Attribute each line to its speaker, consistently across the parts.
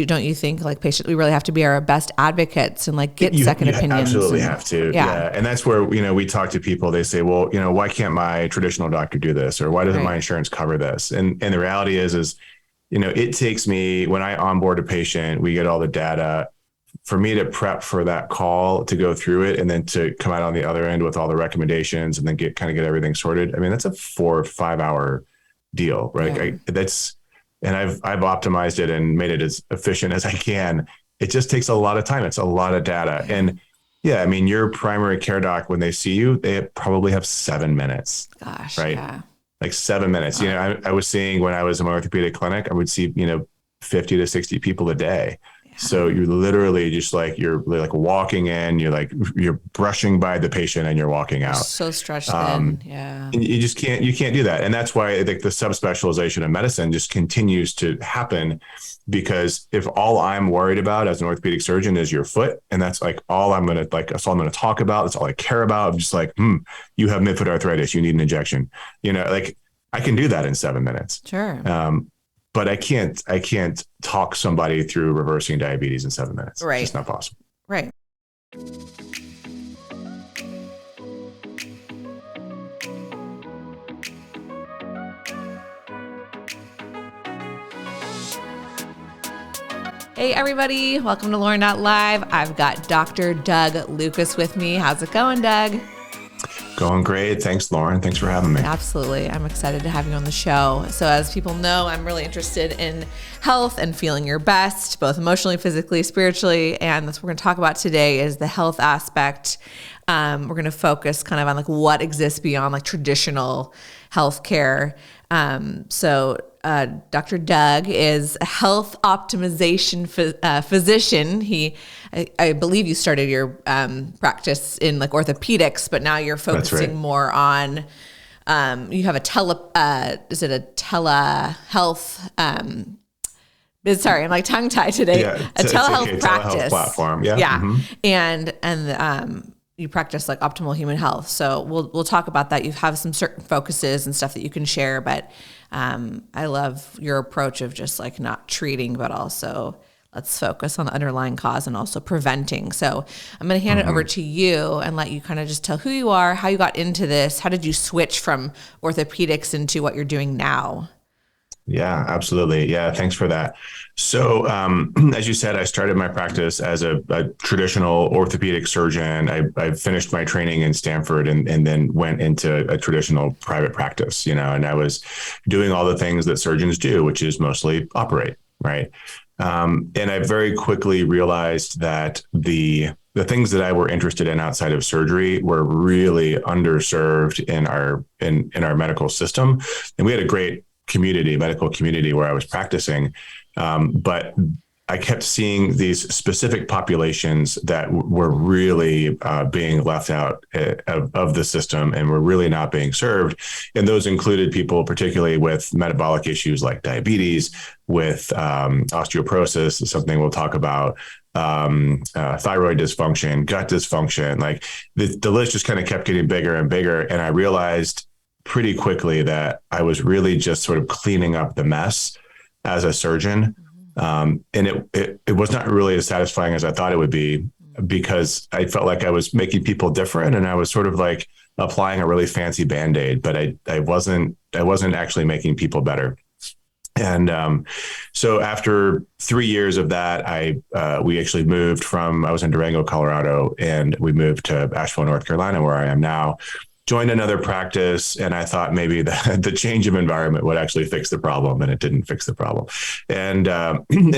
Speaker 1: don't you think, like, patients, we really have to be our best advocates and like get second opinions?
Speaker 2: Absolutely have to. Yeah. And that's where, we talk to people, they say, well, why can't my traditional doctor do this? Or why doesn't my insurance cover this? And the reality is, it takes me, when I onboard a patient, we get all the data, for me to prep for that call, to go through it, and then to come out on the other end with all the recommendations and then get everything sorted. I mean, that's a 4 or 5 hour deal, right? Yeah. And I've optimized it and made it as efficient as I can. It just takes a lot of time. It's a lot of data. And yeah, I mean, your primary care doc, when they see you, they probably have 7 minutes.
Speaker 1: Gosh,
Speaker 2: right?
Speaker 1: Yeah.
Speaker 2: Like 7 minutes. Wow. I was seeing, when I was in my orthopedic clinic, I would see, 50 to 60 people a day. So you're literally just like, you're like walking in, you're brushing by the patient and you're walking out.
Speaker 1: So stretched thin. Yeah.
Speaker 2: And you can't do that. And that's why I think the subspecialization of medicine just continues to happen, because if all I'm worried about as an orthopedic surgeon is your foot, and that's like all I'm going to talk about. That's all I care about. I'm just like, you have midfoot arthritis. You need an injection. Like, I can do that in 7 minutes.
Speaker 1: Sure.
Speaker 2: But I can't talk somebody through reversing diabetes in 7 minutes.
Speaker 1: Right.
Speaker 2: It's just not possible.
Speaker 1: Right. Hey everybody, welcome to Lauren.live. I've got Dr. Doug Lucas with me. How's it going, Doug?
Speaker 2: Going great. Thanks, Lauren. Thanks for having me.
Speaker 1: Absolutely. I'm excited to have you on the show. So as people know, I'm really interested in health and feeling your best, both emotionally, physically, spiritually. And that's what we're going to talk about today is the health aspect. We're going to focus kind of on like what exists beyond like traditional healthcare. So Dr. Doug is a health optimization physician. I believe you started your practice in like orthopedics, but now you're focusing more on, you have a telehealth, sorry, I'm like tongue tied today. Yeah, a telehealth practice.
Speaker 2: Telehealth platform. Yeah.
Speaker 1: Yeah. Mm-hmm. And you practice like optimal human health. So we'll talk about that. You have some certain focuses and stuff that you can share, but I love your approach of just like not treating, but also let's focus on the underlying cause and also preventing. So I'm going to hand it over to you and let you kind of just tell who you are, how you got into this. How did you switch from orthopedics into what you're doing now?
Speaker 2: Yeah, absolutely. Yeah. Thanks for that. So, as you said, I started my practice as a traditional orthopedic surgeon. I finished my training in Stanford and then went into a traditional private practice, and I was doing all the things that surgeons do, which is mostly operate. Right. And I very quickly realized that the things that I were interested in outside of surgery were really underserved in our medical system. And we had a great medical community where I was practicing. But I kept seeing these specific populations that were really being left out of the system and were really not being served. And those included people, particularly with metabolic issues like diabetes, with osteoporosis, something we'll talk about, thyroid dysfunction, gut dysfunction. Like the list just kind of kept getting bigger and bigger. And I realized pretty quickly that I was really just sort of cleaning up the mess as a surgeon. And it was not really as satisfying as I thought it would be, because I felt like I was making people different and I was sort of like applying a really fancy Band-Aid, but I wasn't actually making people better. And so after 3 years of that, we actually moved I was in Durango, Colorado, and we moved to Asheville, North Carolina, where I am now. Joined another practice, and I thought maybe the change of environment would actually fix the problem, and it didn't fix the problem. And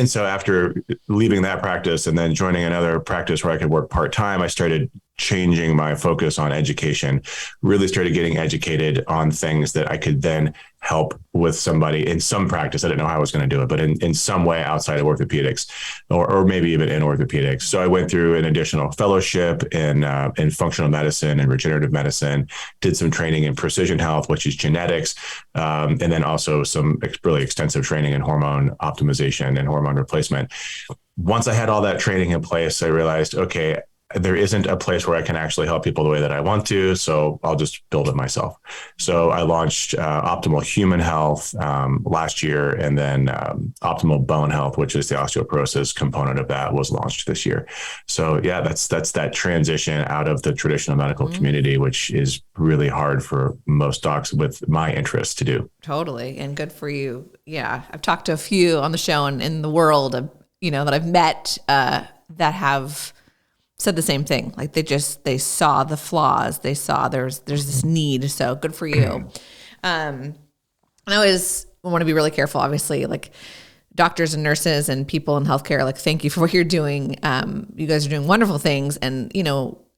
Speaker 2: so after leaving that practice and then joining another practice where I could work part-time, I started changing my focus on education, really started getting educated on things that I could then help with somebody in some practice. I didn't know how I was going to do it, but in some way outside of orthopedics or maybe even in orthopedics. So I went through an additional fellowship in functional medicine and regenerative medicine, did some training in precision health, which is genetics, and then also some really extensive training in hormone optimization and hormone replacement. Once I had all that training in place, I realized, okay, there isn't a place where I can actually help people the way that I want to. So I'll just build it myself. So I launched Optimal Human Health last year, and then Optimal Bone Health, which is the osteoporosis component of that, was launched this year. So yeah, that's that transition out of the traditional medical community, which is really hard for most docs with my interests to do.
Speaker 1: Totally. And good for you. Yeah. I've talked to a few on the show and in the world, that I've met that have said the same thing. Like they saw the flaws. They saw there's this need. So good for you. I always want to be really careful, obviously, like doctors and nurses and people in healthcare, like, thank you for what you're doing. You guys are doing wonderful things. And,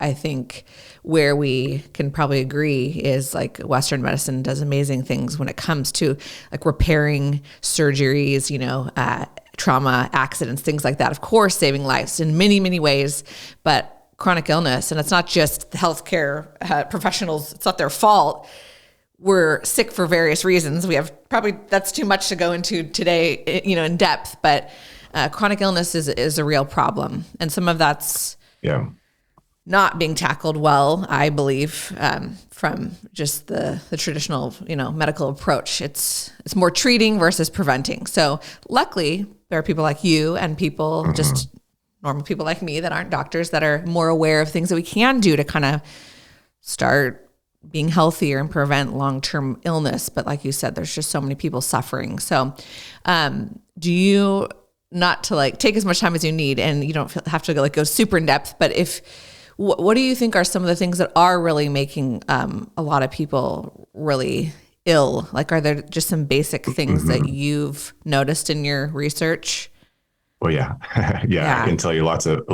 Speaker 1: I think where we can probably agree is like Western medicine does amazing things when it comes to like repairing surgeries, trauma, accidents, things like that. Of course, saving lives in many, many ways, but chronic illness, and it's not just the healthcare professionals, it's not their fault. We're sick for various reasons. We have that's too much to go into today, in depth, but chronic illness is a real problem. And some of that's not being tackled well, I believe, from just the traditional, medical approach. It's more treating versus preventing. So luckily there are people like you and people, just normal people like me that aren't doctors, that are more aware of things that we can do to kind of start being healthier and prevent long-term illness. But like you said, there's just so many people suffering. So do you, not to like take as much time as you need, and you don't have to go super in depth, but what do you think are some of the things that are really making a lot of people really ill? Like, are there just some basic things that you've noticed in your research?
Speaker 2: Well, yeah. I can tell you lots of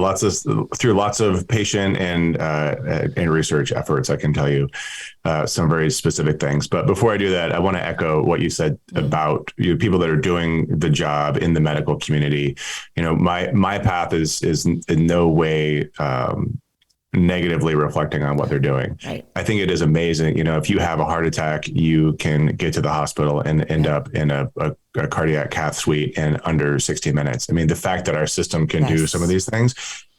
Speaker 2: through lots of patient and research efforts, I can tell you some very specific things. But before I do that, I want to echo what you said about people that are doing the job in the medical community. My path is in no way negatively reflecting on what they're doing.
Speaker 1: Right.
Speaker 2: I think it is amazing. If you have a heart attack, you can get to the hospital and end up in a cardiac cath suite in under 60 minutes. I mean, the fact that our system can do some of these things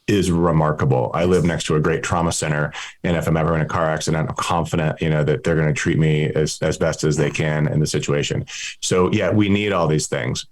Speaker 2: is remarkable. I live next to a great trauma center, and if I'm ever in a car accident, I'm confident, that they're going to treat me as best as they can in the situation. So yeah, we need all these things.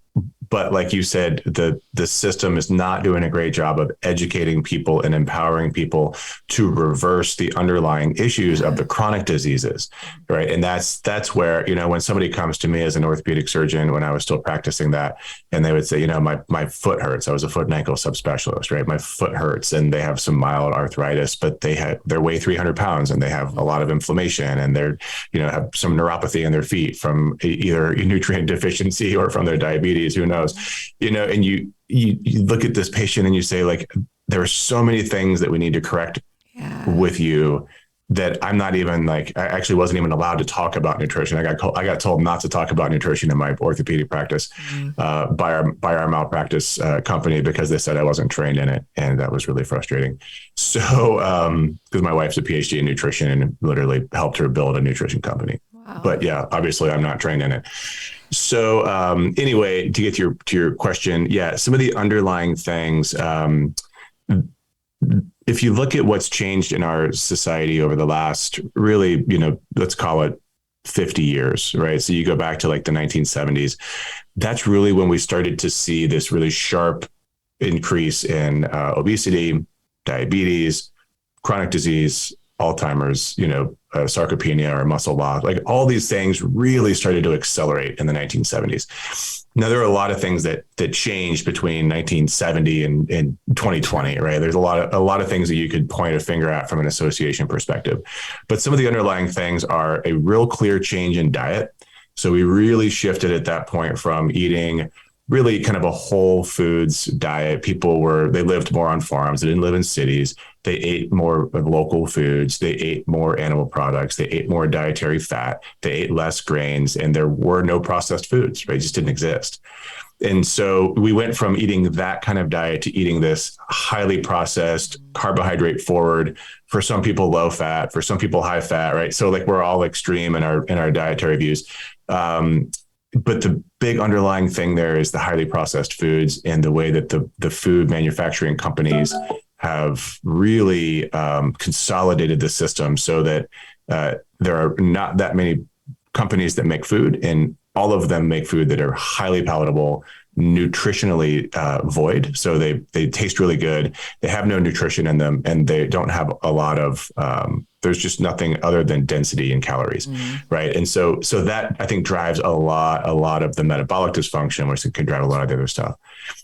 Speaker 2: But like you said, the system is not doing a great job of educating people and empowering people to reverse the underlying issues of the chronic diseases, right? And that's where, when somebody comes to me as an orthopedic surgeon, when I was still practicing that, and they would say, my foot hurts. I was a foot and ankle subspecialist, right? My foot hurts, and they have some mild arthritis, but they weigh 300 pounds and they have a lot of inflammation, and they're, have some neuropathy in their feet from either nutrient deficiency or from their diabetes, who knows, and you look at this patient and you say, like, there are so many things that we need to correct with you that I'm not even I actually wasn't even allowed to talk about nutrition. I got told not to talk about nutrition in my orthopedic practice by our malpractice company, because they said I wasn't trained in it. And that was really frustrating. So, because my wife's a PhD in nutrition and literally helped her build a nutrition company. Wow. But yeah, obviously I'm not trained in it. So anyway, to get to your question, some of the underlying things, if you look at what's changed in our society over the last really, let's call it 50 years, right? So you go back to like the 1970s, that's really when we started to see this really sharp increase in obesity, diabetes, chronic disease, Alzheimer's, sarcopenia or muscle loss, like all these things really started to accelerate in the 1970s. Now, there are a lot of things that changed between 1970 and 2020, right? There's a lot of things that you could point a finger at from an association perspective. But some of the underlying things are a real clear change in diet. So we really shifted at that point from eating really kind of a whole foods diet. They lived more on farms. They didn't live in cities. They ate more of local foods. They ate more animal products. They ate more dietary fat. They ate less grains, and there were no processed foods, right? It just didn't exist. And so we went from eating that kind of diet to eating this highly processed, carbohydrate forward, for some people low fat, for some people high fat, right? So like we're all extreme in our dietary views. But the big underlying thing there is the highly processed foods and the way that the food manufacturing companies have really consolidated the system so that there are not that many companies that make food, and all of them make food that are highly palatable, nutritionally void. So they taste really good. They have no nutrition in them, and they don't have a lot of there's just nothing other than density and calories, right? And so that I think drives a lot of the metabolic dysfunction, which can drive a lot of the other stuff.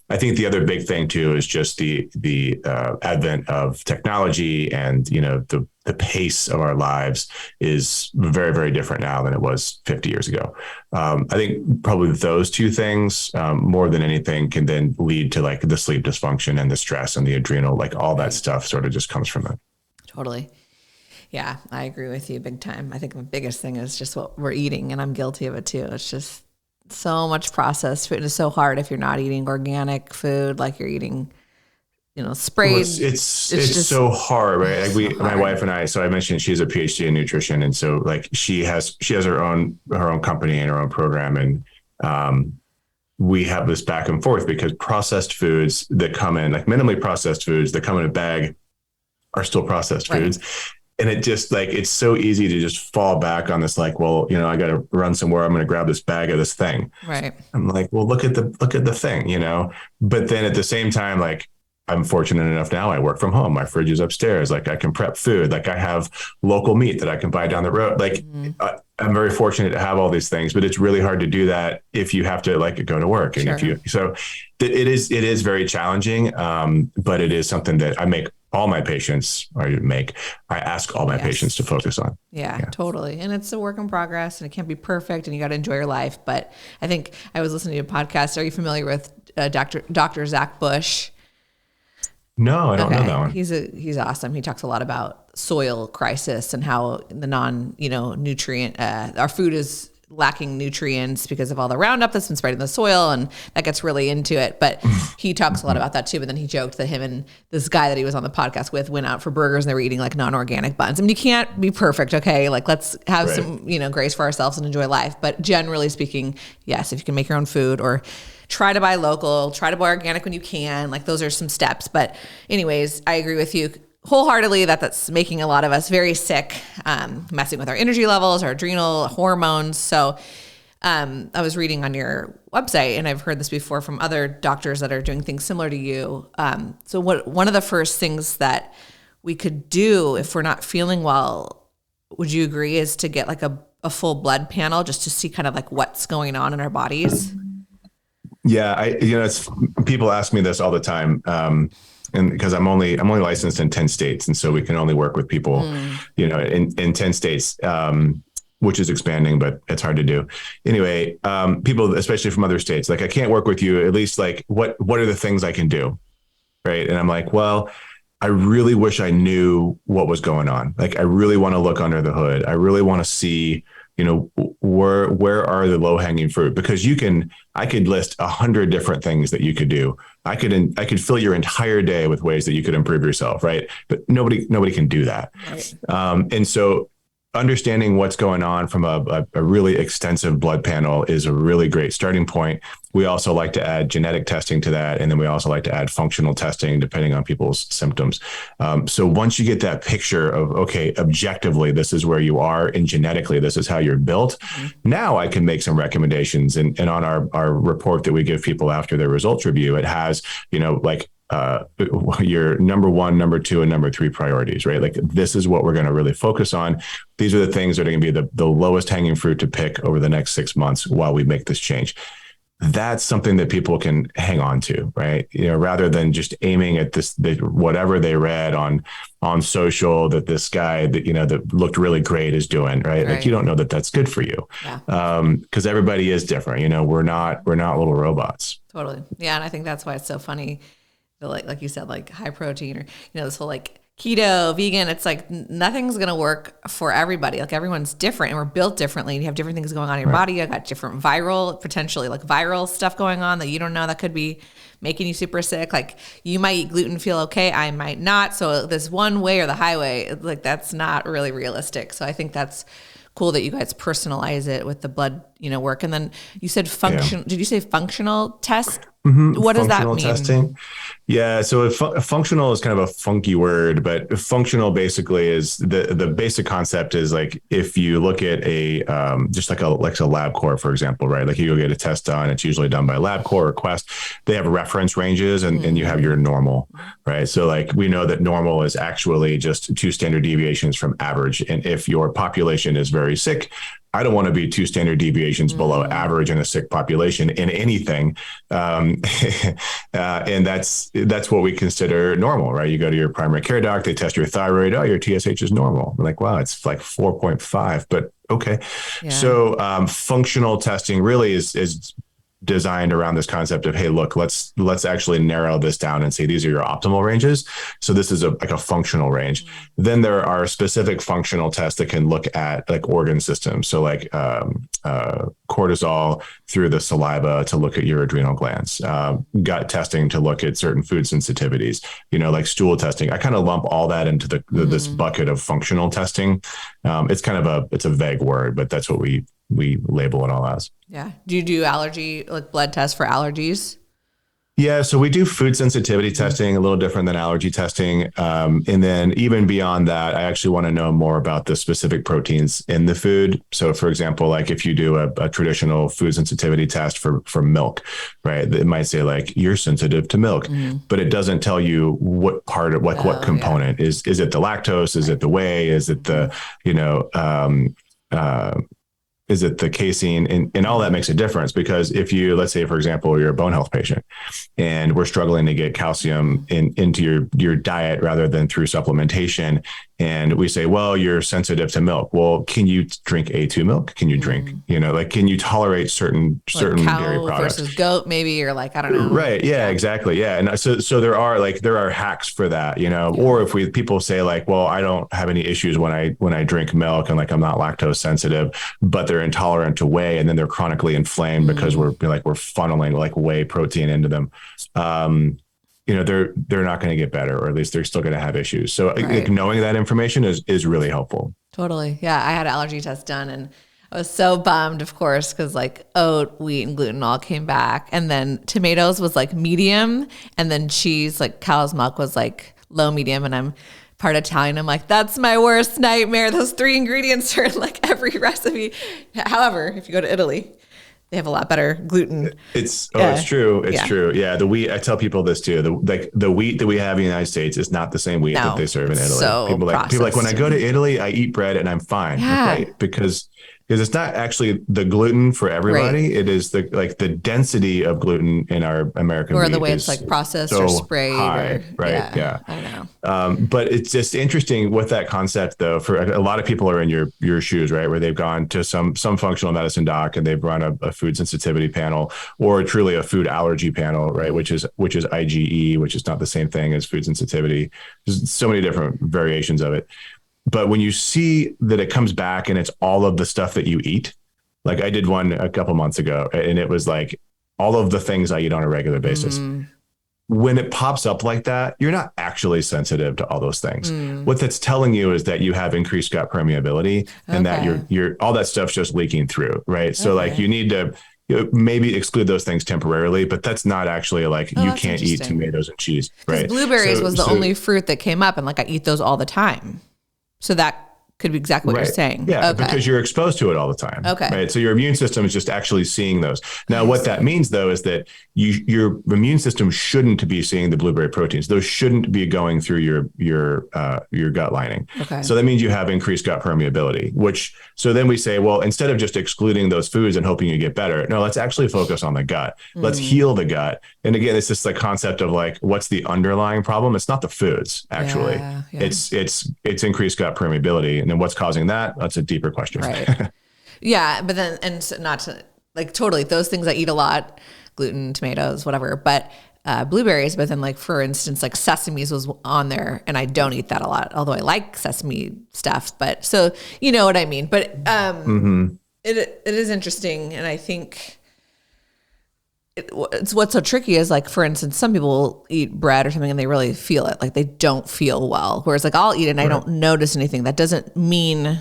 Speaker 2: I think the other big thing too is just the advent of technology, and the pace of our lives is very, very different now than it was 50 years ago. I think probably those two things more than anything can then lead to like the sleep dysfunction and the stress and the adrenal, like all that stuff sort of just comes from it.
Speaker 1: Totally. Yeah, I agree with you big time. I think the biggest thing is just what we're eating, and I'm guilty of it too. It's just so much processed food. It's so hard if you're not eating organic food, like you're eating, sprayed.
Speaker 2: Well, it's just so hard, right? Like my wife and I, so I mentioned she has a PhD in nutrition. And so like she has her own company and her own program. And we have this back and forth because processed foods that come in, like minimally processed foods that come in a bag, are still processed foods. And it just like, it's so easy to just fall back on this, like, well, I got to run somewhere. I'm going to grab this bag of this thing.
Speaker 1: Right.
Speaker 2: I'm like, well, look at the thing, but then at the same time, like, I'm fortunate enough now I work from home. My fridge is upstairs. Like I can prep food. Like I have local meat that I can buy down the road. Like I'm very fortunate to have all these things, but it's really hard to do that if you have to like go to work. And it is very challenging. But it is something that I ask all my patients to focus on.
Speaker 1: Yeah, totally. And it's a work in progress, and it can't be perfect, and you got to enjoy your life. But I think I was listening to a podcast. Are you familiar with Dr. Zach Bush?
Speaker 2: No, I don't know that one.
Speaker 1: He's awesome. He talks a lot about soil crisis and how the nutrient, our food is lacking nutrients because of all the Roundup that's been sprayed in the soil, and that gets really into it. But he talks a lot about that too. But then he joked that him and this guy that he was on the podcast with went out for burgers, and they were eating like non-organic buns. I mean, you can't be perfect, okay? Like let's have some, grace for ourselves and enjoy life. But generally speaking, yes, if you can make your own food or try to buy local, try to buy organic when you can, like those are some steps. But anyways, I agree with you wholeheartedly that's making a lot of us very sick, messing with our energy levels, our adrenal hormones. So I was reading on your website, and I've heard this before from other doctors that are doing things similar to you. So one of the first things that we could do if we're not feeling well, would you agree, is to get like a full blood panel just to see kind of like what's going on in our bodies?
Speaker 2: Yeah, it's people ask me this all the time. And because I'm only licensed in 10 states. And so we can only work with people, in 10 states, which is expanding, but it's hard to do. Anyway, people, especially from other states, like I can't work with you, at least like what are the things I can do? Right. And I'm like, well, I really wish I knew what was going on. Like, I really want to look under the hood. I really want to see, where are the low hanging fruit? Because I could list 100 different things that you could do. I could fill your entire day with ways that you could improve yourself. Right. But nobody can do that. Right. And so understanding what's going on from a really extensive blood panel is a really great starting point. We also like to add genetic testing to that. And then we also like to add functional testing depending on people's symptoms. So once you get that picture of, okay, objectively, this is where you are, and genetically, this is how you're built. Mm-hmm. Now I can make some recommendations. And on our report that we give people after their results review, it has, your number 1, number 2, and number 3 priorities, right? Like, this is what we're going to really focus on. These are the things that are going to be the lowest hanging fruit to pick over the next 6 months while we make this change. That's something that people can hang on to, right? Rather than just aiming at whatever they read on social that this guy that looked really great is doing, right? Like, you don't know that that's good for you. Yeah. Because everybody is different. We're not little robots.
Speaker 1: Totally. Yeah. And I think that's why it's so funny. Like you said, like high protein, or, this whole like keto, vegan, it's like nothing's going to work for everybody. Like, everyone's different, and we're built differently, and you have different things going on in your body. You got different potentially viral stuff going on that you don't know that could be making you super sick. Like, you might eat gluten, feel okay. I might not. So this one way or the highway, like, that's not really realistic. So I think that's cool that you guys personalize it with the blood, work. And then you said Did you say functional tests? What does that mean?
Speaker 2: Testing. Yeah. So functional is kind of a funky word, but functional basically is the basic concept is like, if you look at a, just like a LabCorp, for example, right? Like you go get a test done, it's usually done by LabCorp or Quest. They have reference ranges and you have your normal, right? So like we know that normal is actually just 2 standard deviations from average. And if your population is very sick, I don't want to be 2 standard deviations below average in a sick population in anything. And that's what we consider normal, right? You go to your primary care doc, they test your thyroid. Oh, your TSH is normal. We're like, wow, it's like 4.5, but okay. Yeah. So functional testing really is designed around this concept of, hey, look, let's actually narrow this down and say these are your optimal ranges. So this is like a functional range. Then there are specific functional tests that can look at like organ systems. So like cortisol through the saliva to look at your adrenal glands, gut testing to look at certain food sensitivities, like stool testing. I kind of lump all that into this bucket of functional testing. It's kind of it's a vague word, but that's what we label it all as.
Speaker 1: Yeah. Do you do blood tests for allergies?
Speaker 2: Yeah. So we do food sensitivity testing, a little different than allergy testing. And then even beyond that, I actually want to know more about the specific proteins in the food. So for example, like if you do a traditional food sensitivity test for milk, right? It might say like, you're sensitive to milk, but it doesn't tell you what part of what component is it the lactose? Is it the whey? Is it the, is it the casein? And all that makes a difference, because if you, let's say, for example, you're a bone health patient and we're struggling to get calcium into your diet rather than through supplementation. And we say, well, you're sensitive to milk. Well, can you drink A2 milk? Can you drink, can you tolerate certain
Speaker 1: cow
Speaker 2: dairy products
Speaker 1: versus goat, maybe, or like, I don't know.
Speaker 2: Right. Yeah, exactly. Yeah. And so there are hacks for that, or if people say like, well, I don't have any issues when I drink milk and like, I'm not lactose sensitive, but they're intolerant to whey. And then they're chronically inflamed because we're funneling like whey protein into them. They're not going to get better, or at least they're still going to have issues. So like, knowing that information is really helpful.
Speaker 1: Totally. Yeah. I had an allergy test done and I was so bummed, of course, because like oat, wheat, and gluten all came back. And then tomatoes was like medium. And then cheese, like cow's milk, was like low medium. And I'm part Italian. I'm like, that's my worst nightmare. Those 3 ingredients are in like every recipe. However, if you go to Italy, they have a lot better gluten.
Speaker 2: It's true. It's true. Yeah. The wheat, I tell people this too. The wheat that we have in the United States is not the same wheat that they serve in Italy.
Speaker 1: So
Speaker 2: people like, when I go to Italy, I eat bread and I'm fine.
Speaker 1: Yeah.
Speaker 2: Right? Because it's not actually the gluten for everybody. It is the density of gluten in our American wheat,
Speaker 1: or the way it's like processed or sprayed.
Speaker 2: High, right. Yeah.
Speaker 1: I know.
Speaker 2: But it's just interesting with that concept though, for a lot of people are in your shoes, right? Where they've gone to some functional medicine doc and they've run a food sensitivity panel or truly a food allergy panel, right? Which is IgE, which is not the same thing as food sensitivity. There's so many different variations of it. But when you see that it comes back and it's all of the stuff that you eat, like I did one a couple months ago, and it was like all of the things I eat on a regular basis. When it pops up like that, you're not actually sensitive to all those things. What that's telling you is that you have increased gut permeability and that you're all that stuff's just leaking through, right? So like you need to maybe exclude those things temporarily, but that's not actually like you can't eat tomatoes and cheese, right?
Speaker 1: Blueberries was the only fruit that came up, and like I eat those all the time. So that could be exactly what you're saying.
Speaker 2: Yeah, because you're exposed to it all the time.
Speaker 1: Okay.
Speaker 2: Right. So your immune system is just actually seeing those. Now, what that means though, is that your immune system shouldn't be seeing the blueberry proteins. Those shouldn't be going through your gut lining.
Speaker 1: Okay.
Speaker 2: So that means you have increased gut permeability, so then we say, well, instead of just excluding those foods and hoping you get better, no, let's actually focus on the gut. Let's heal the gut. And again, it's just the concept of like, what's the underlying problem? It's not the foods, actually.
Speaker 1: Yeah.
Speaker 2: It's increased gut permeability. And then what's causing that? That's a deeper question.
Speaker 1: Right. Yeah. But then, and not to like, totally those things I eat a lot, gluten, tomatoes, whatever, but blueberries. But then like, for instance, like sesames was on there and I don't eat that a lot, although I like sesame stuff, but so you know what I mean? But it is interesting. And I think it's what's so tricky is like, for instance, some people will eat bread or something and they really feel it. Like they don't feel well. Whereas like I'll eat it and I don't notice anything. That doesn't mean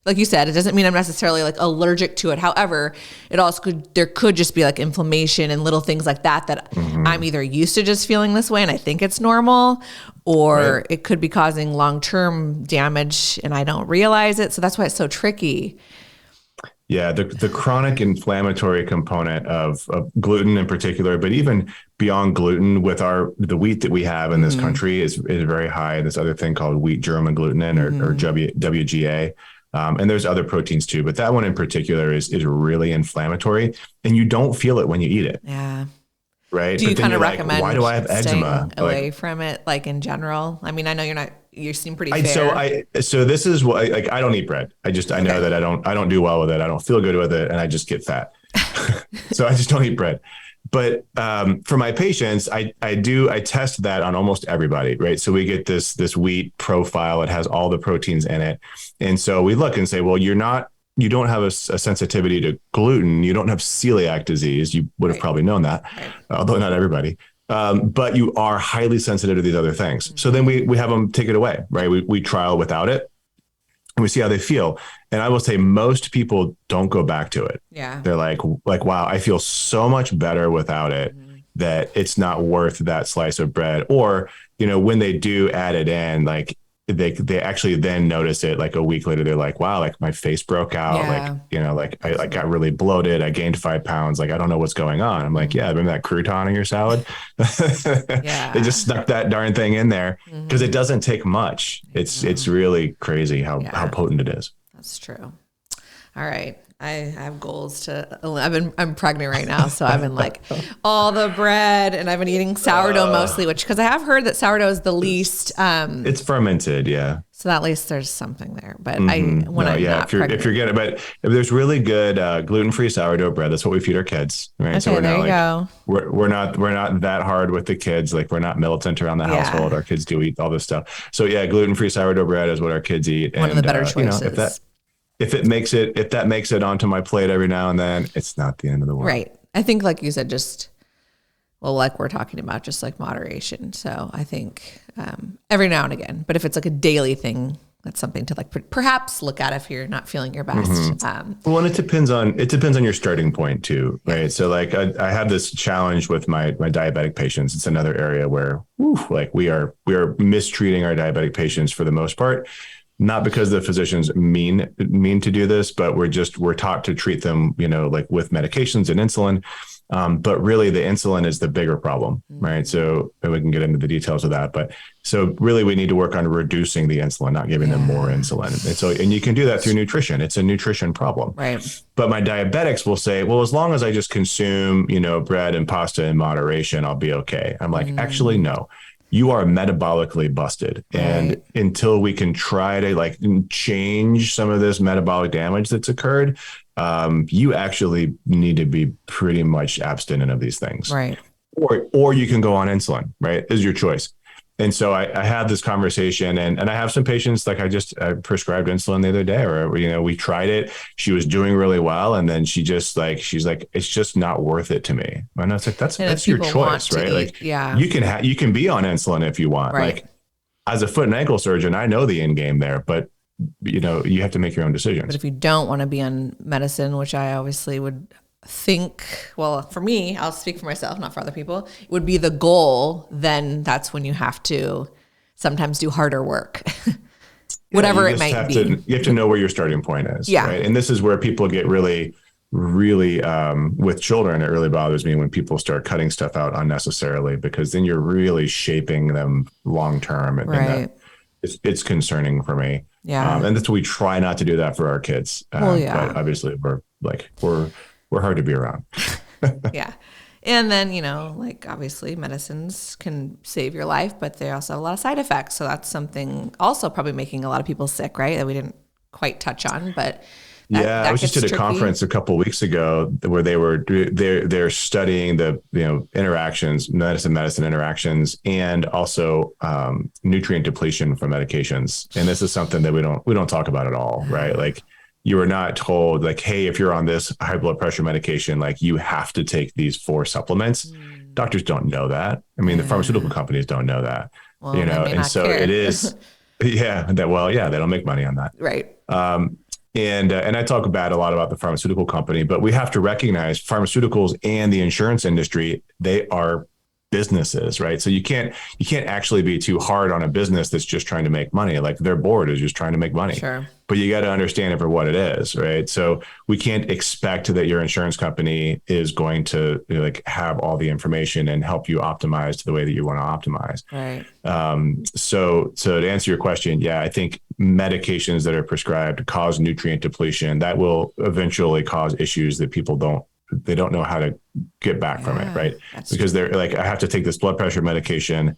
Speaker 1: like you said, it doesn't mean I'm necessarily like allergic to it. However, there could just be like inflammation and little things like that I'm either used to just feeling this way and I think it's normal, or it could be causing long-term damage and I don't realize it. So that's why it's so tricky.
Speaker 2: Yeah, the chronic inflammatory component of gluten in particular, but even beyond gluten, with the wheat that we have in this country is very high. This other thing called wheat germ agglutinin or WGA. And there's other proteins too, but that one in particular is really inflammatory, and you don't feel it when you eat it.
Speaker 1: Yeah.
Speaker 2: Right.
Speaker 1: Do you kind of recommend
Speaker 2: why do I have eczema?
Speaker 1: Away from it, like in general? I mean, I know you seem pretty fair.
Speaker 2: So this is what, like, I don't eat bread. I know that I don't do well with it. I don't feel good with it. And I just get fat. So I just don't eat bread. But for my patients, I test that on almost everybody, right? So we get this wheat profile. It has all the proteins in it. And so we look and say, well, you don't have a sensitivity to gluten. You don't have celiac disease. You would have probably known that, although not everybody. But you are highly sensitive to these other things. So then we have them take it away, right? We trial without it. And we see how they feel. And I will say most people don't go back to it. Yeah. They're like, wow, I feel so much better without it that it's not worth that slice of bread. Or, when they do add it in, like they actually then notice it like a week later. They're like, wow, like my face broke out. Yeah. Like, I got really bloated. I gained 5 pounds. Like, I don't know what's going on. I'm like, yeah, remember that crouton in your salad? Yeah. They just stuck that darn thing in there because it doesn't take much. It's really crazy how potent it is.
Speaker 1: That's true. All right. I have goals I'm pregnant right now. So I've been like all the bread, and I've been eating sourdough mostly, because I have heard that sourdough is the least,
Speaker 2: it's fermented. Yeah.
Speaker 1: So at least there's something there, but
Speaker 2: if you're getting, but if there's really good, gluten-free sourdough bread, that's what we feed our kids. Right.
Speaker 1: Okay,
Speaker 2: so
Speaker 1: there you go.
Speaker 2: We're not that hard with the kids. Like, we're not militant around the household. Our kids do eat all this stuff. So yeah, gluten-free sourdough bread is what our kids eat.
Speaker 1: One of the better choices.
Speaker 2: If that makes it onto my plate every now and then, it's not the end of the world.
Speaker 1: Right. I think, like you said, like we're talking about, just like moderation. So I think every now and again, but if it's like a daily thing, that's something to like perhaps look at if you're not feeling your best.
Speaker 2: Well, and it depends on your starting point too, right? Yeah. So like I have this challenge with my diabetic patients. It's another area where we are mistreating our diabetic patients for the most part. Not because the physicians mean to do this, but we're taught to treat them, like with medications and insulin. But really the insulin is the bigger problem, right? So we can get into the details of that. But so really we need to work on reducing the insulin, not giving them more insulin. And you can do that through nutrition. It's a nutrition problem.
Speaker 1: Right.
Speaker 2: But my diabetics will say, well, as long as I just consume, bread and pasta in moderation, I'll be okay. I'm like, actually, no. You are metabolically busted. And until we can try to like change some of this metabolic damage that's occurred, you actually need to be pretty much abstinent of these things. Right. Or you can go on insulin, right? Is your choice. And so I had this conversation and I have some patients, like I prescribed insulin the other day, or, we tried it. She was doing really well. And then she's like, it's just not worth it to me. And I was like, that's your choice, right? Like, you can be on insulin if you want. Right. Like, as a foot and ankle surgeon, I know the end game there, but you have to make your own decisions.
Speaker 1: But if you don't want to be on medicine, which I obviously would think, well, for me, I'll speak for myself, not for other people, it would be the goal, then that's when you have to sometimes do harder work, whatever it might be.
Speaker 2: You have to know where your starting point is. Yeah. Right? And this is where people get really, really, with children, it really bothers me when people start cutting stuff out unnecessarily, because then you're really shaping them long-term. And it's concerning for me. Yeah. And that's why we try not to do that for our kids. But obviously we're hard to be around.
Speaker 1: Yeah. And then, like obviously medicines can save your life, but they also have a lot of side effects. So that's something also probably making a lot of people sick, right? That we didn't quite touch on, but
Speaker 2: I was just at a conference a couple of weeks ago where they're studying the, interactions, medicine interactions, and also nutrient depletion from medications. And this is something that we don't talk about at all, right? Like, you are not told like, hey, if you're on this high blood pressure medication, like you have to take these 4 supplements. Doctors don't know that. I mean, the pharmaceutical companies don't know that, and so it is, they don't make money on that.
Speaker 1: Right.
Speaker 2: And I talk a lot about the pharmaceutical company, but we have to recognize pharmaceuticals and the insurance industry, they are businesses, right? So you can't actually be too hard on a business that's just trying to make money. Like their board is just trying to make money.
Speaker 1: Sure.
Speaker 2: But you got to understand it for what it is, right? So we can't expect that your insurance company is going to like have all the information and help you optimize to the way that you want to optimize.
Speaker 1: Right.
Speaker 2: So to answer your question, yeah, I think medications that are prescribed cause nutrient depletion. That will eventually cause issues that people don't know how to get back from it, right? Because they're like, I have to take this blood pressure medication,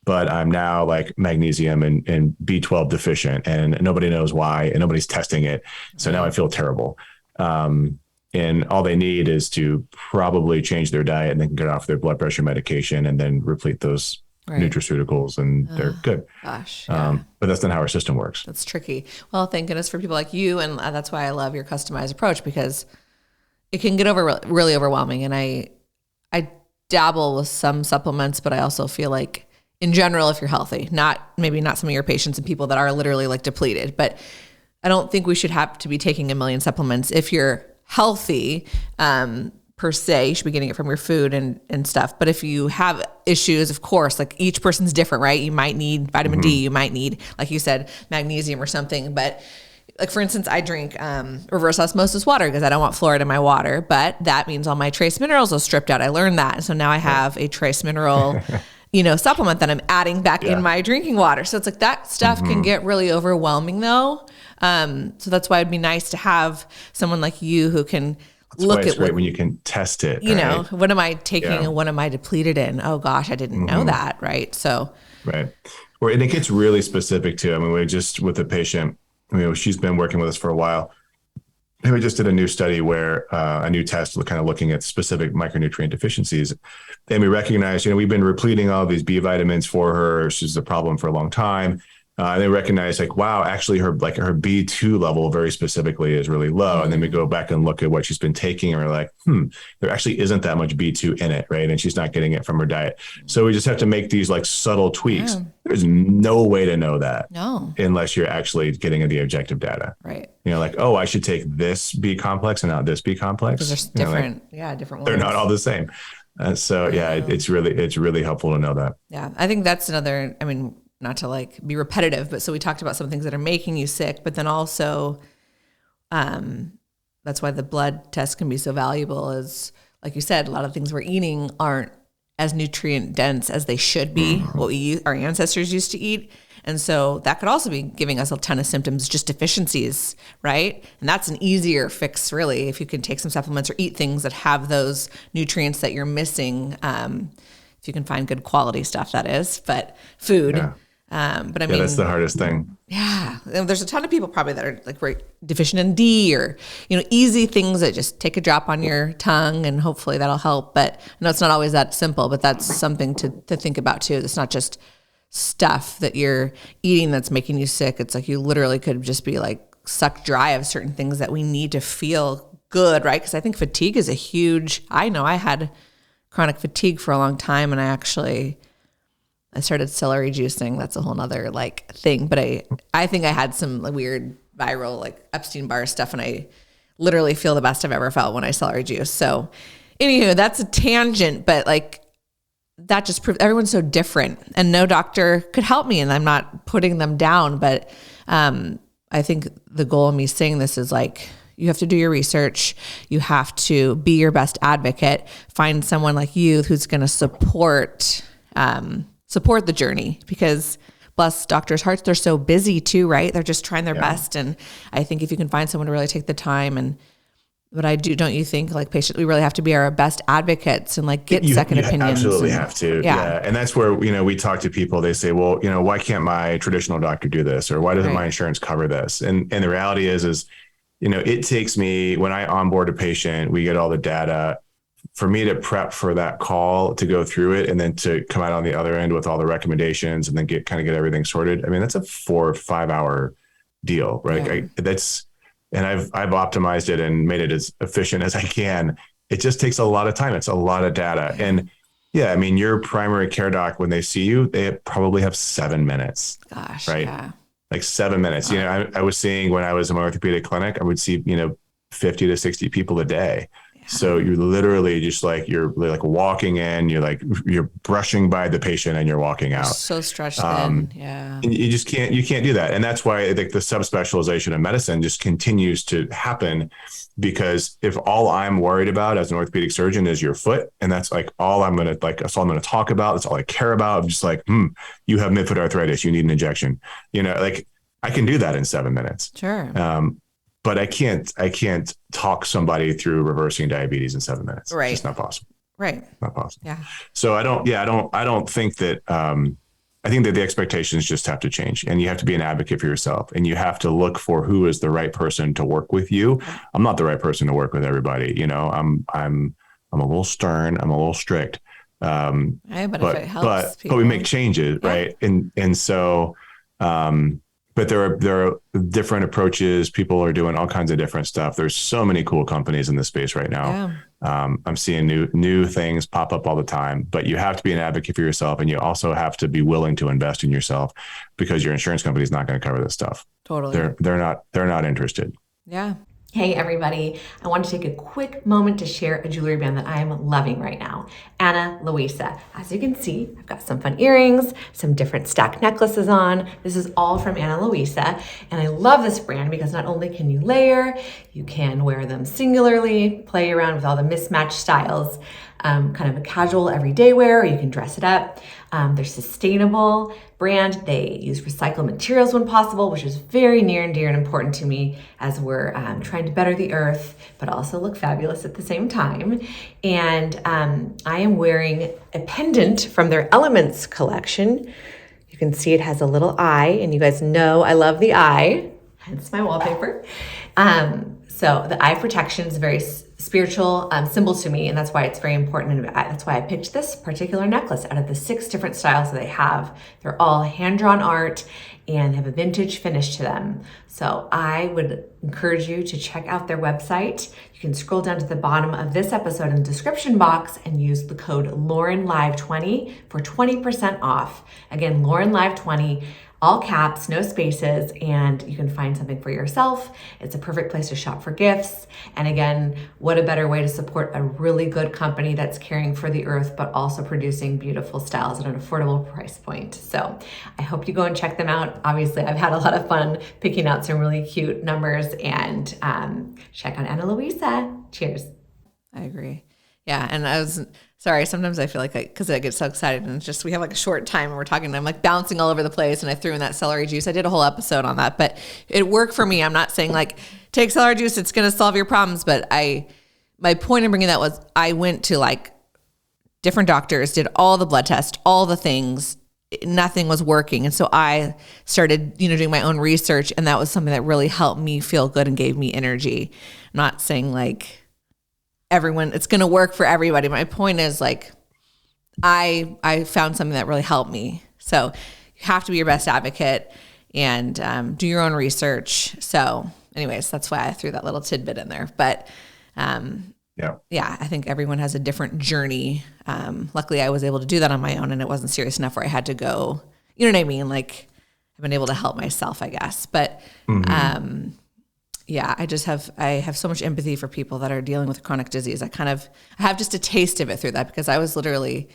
Speaker 2: but I'm now like magnesium and B12 deficient, and nobody knows why, and nobody's testing it. So now I feel terrible. And all they need is to probably change their diet, and they can get off their blood pressure medication and then replete those nutraceuticals, and they're good.
Speaker 1: Gosh.
Speaker 2: But that's not how our system works.
Speaker 1: That's tricky. Well, thank goodness for people like you. And that's why I love your customized approach, because it can get really overwhelming. And I dabble with some supplements, but I also feel like in general, if you're healthy, maybe not some of your patients and people that are literally like depleted, but I don't think we should have to be taking a million supplements. If you're healthy, per se, you should be getting it from your food and stuff. But if you have issues, of course, like each person's different, right? You might need vitamin D, you might need, like you said, magnesium or something. But like, for instance, I drink reverse osmosis water because I don't want fluoride in my water, but that means all my trace minerals are stripped out. I learned that. So now I have a trace mineral, supplement that I'm adding back in my drinking water. So it's like that stuff can get really overwhelming though. So that's why it'd be nice to have someone like you who can look at
Speaker 2: great when you can test it.
Speaker 1: What am I taking and what am I depleted in? Oh gosh, I didn't know that. Right. So,
Speaker 2: right. And it gets really specific too. I mean, we just with a patient, she's been working with us for a while. And we just did a new study where a new test kind of looking at specific micronutrient deficiencies. And we recognized, we've been repleting all these B vitamins for her. She's a problem for a long time. And they recognize like, wow, actually her B2 level very specifically is really low. And then we go back and look at what she's been taking and we're like, there actually isn't that much B2 in it, right? And she's not getting it from her diet. So we just have to make these like subtle tweaks. Yeah. There's no way to know that unless you're actually getting the objective data.
Speaker 1: Right.
Speaker 2: Like, oh, I should take this B complex and not this B complex.
Speaker 1: Because there's different, different ones.
Speaker 2: They're not all the same. It's really helpful to know that.
Speaker 1: Yeah. I think that's another, not to like be repetitive, but so we talked about some things that are making you sick, but then also, that's why the blood test can be so valuable is, like you said, a lot of things we're eating aren't as nutrient dense as they should be, what our ancestors used to eat. And so that could also be giving us a ton of symptoms, just deficiencies, right? And that's an easier fix really, if you can take some supplements or eat things that have those nutrients that you're missing. If you can find good quality stuff, that is, but food.
Speaker 2: Yeah.
Speaker 1: But
Speaker 2: that's the hardest thing.
Speaker 1: Yeah. There's a ton of people probably that are like very deficient in D or, easy things that just take a drop on your tongue and hopefully that'll help. But I know it's not always that simple, but that's something to think about too. It's not just stuff that you're eating that's making you sick. It's like you literally could just be like sucked dry of certain things that we need to feel good, right? Because I think fatigue is I know I had chronic fatigue for a long time and I started celery juicing. That's a whole nother like thing. But I think I had some weird viral like Epstein-Barr stuff and I literally feel the best I've ever felt when I celery juice. So anywho, that's a tangent, but like that just proves everyone's so different and no doctor could help me. And I'm not putting them down, but I think the goal of me saying this is like, you have to do your research. You have to be your best advocate, find someone like you who's going to support the journey because bless doctors' hearts, they're so busy too, right? They're just trying their best. And I think if you can find someone to really take the time don't you think like patients, we really have to be our best advocates and like get second opinions.
Speaker 2: Absolutely have to. Yeah. And that's where, we talk to people, they say, well, why can't my traditional doctor do this? Or why doesn't my insurance cover this? And the reality is, it takes me, when I onboard a patient, we get all the data for me to prep for that call, to go through it, and then to come out on the other end with all the recommendations and then get everything sorted. That's a 4 or 5 hour deal, right? Yeah. And I've optimized it and made it as efficient as I can. It just takes a lot of time. It's a lot of data. And your primary care doc, when they see you, they probably have 7 minutes.
Speaker 1: Gosh.
Speaker 2: Right.
Speaker 1: Yeah.
Speaker 2: like 7 minutes.
Speaker 1: Wow.
Speaker 2: I was seeing, when I was in my orthopedic clinic, I would see, 50 to 60 people a day. So you're literally just like, you're like walking in, you're brushing by the patient and you're walking out.
Speaker 1: So stretched thin. Yeah.
Speaker 2: And you can't do that. And that's why I think the subspecialization of medicine just continues to happen, because if all I'm worried about as an orthopedic surgeon is your foot, and that's like all I'm going to talk about. That's all I care about. I'm just like, you have midfoot arthritis. You need an injection. Like I can do that in 7 minutes.
Speaker 1: Sure.
Speaker 2: But I can't talk somebody through reversing diabetes in 7 minutes.
Speaker 1: Right.
Speaker 2: It's just not possible.
Speaker 1: Right.
Speaker 2: Not possible.
Speaker 1: Yeah.
Speaker 2: So I don't think that, I think that the expectations just have to change, and you have to be an advocate for yourself, and you have to look for who is the right person to work with you. I'm not the right person to work with everybody. I'm a little stern. I'm a little strict.
Speaker 1: But if it helps
Speaker 2: but we make changes. Yeah. Right. And so, but there are different approaches. People are doing all kinds of different stuff. There's so many cool companies in this space right now.
Speaker 1: Yeah.
Speaker 2: I'm seeing new things pop up all the time, but you have to be an advocate for yourself, and you also have to be willing to invest in yourself, because your insurance company is not going to cover this stuff.
Speaker 1: Totally.
Speaker 2: They're not interested.
Speaker 1: Yeah. Hey everybody, I want to take a quick moment to share a jewelry brand that I'm loving right now, Ana Luisa. As you can see, I've got some fun earrings, some different stack necklaces on. This is all from Ana Luisa, and I love this brand because not only can you layer, you can wear them singularly, play around with all the mismatched styles, kind of a casual everyday wear, or you can dress it up. They're sustainable brand. They use recycled materials when possible, which is very near and dear and important to me as we're trying to better the earth, but also look fabulous at the same time. And I am wearing a pendant from their Elements collection. You can see it has a little eye, and you guys know I love the eye, hence my wallpaper. So the eye protection is very spiritual symbol to me, and that's why it's very important. And that's why I picked this particular necklace out of the 6 different styles that they have. They're all hand-drawn art and have a vintage finish to them. So I would encourage you to check out their website. You can scroll down to the bottom of this episode in the description box and use the code LaurenLive20 for 20% off. Again, LaurenLive20. All caps, no spaces, and you can find something for yourself. It's a perfect place to shop for gifts. And again, what a better way to support a really good company that's caring for the earth, but also producing beautiful styles at an affordable price point. So I hope you go and check them out. Obviously, I've had a lot of fun picking out some really cute numbers, and check out Ana Luisa. Cheers. I agree. Yeah, and I was sorry. Sometimes I feel like because I get so excited, and it's just we have like a short time and we're talking, and I'm like bouncing all over the place, and I threw in that celery juice. I did a whole episode on that, but it worked for me. I'm not saying like take celery juice; it's going to solve your problems. But my point in bringing that was I went to like different doctors, did all the blood tests, all the things. Nothing was working, and so I started, doing my own research, and that was something that really helped me feel good and gave me energy. I'm not saying like it's going to work for everybody. My point is like, I found something that really helped me. So you have to be your best advocate and do your own research. So anyways, that's why I threw that little tidbit in there. But yeah, I think everyone has a different journey. Luckily I was able to do that on my own, and it wasn't serious enough where I had to go, you know what I mean? Like I've been able to help myself, I guess. But yeah, I have so much empathy for people that are dealing with chronic disease. I have just a taste of it through that, because I was literally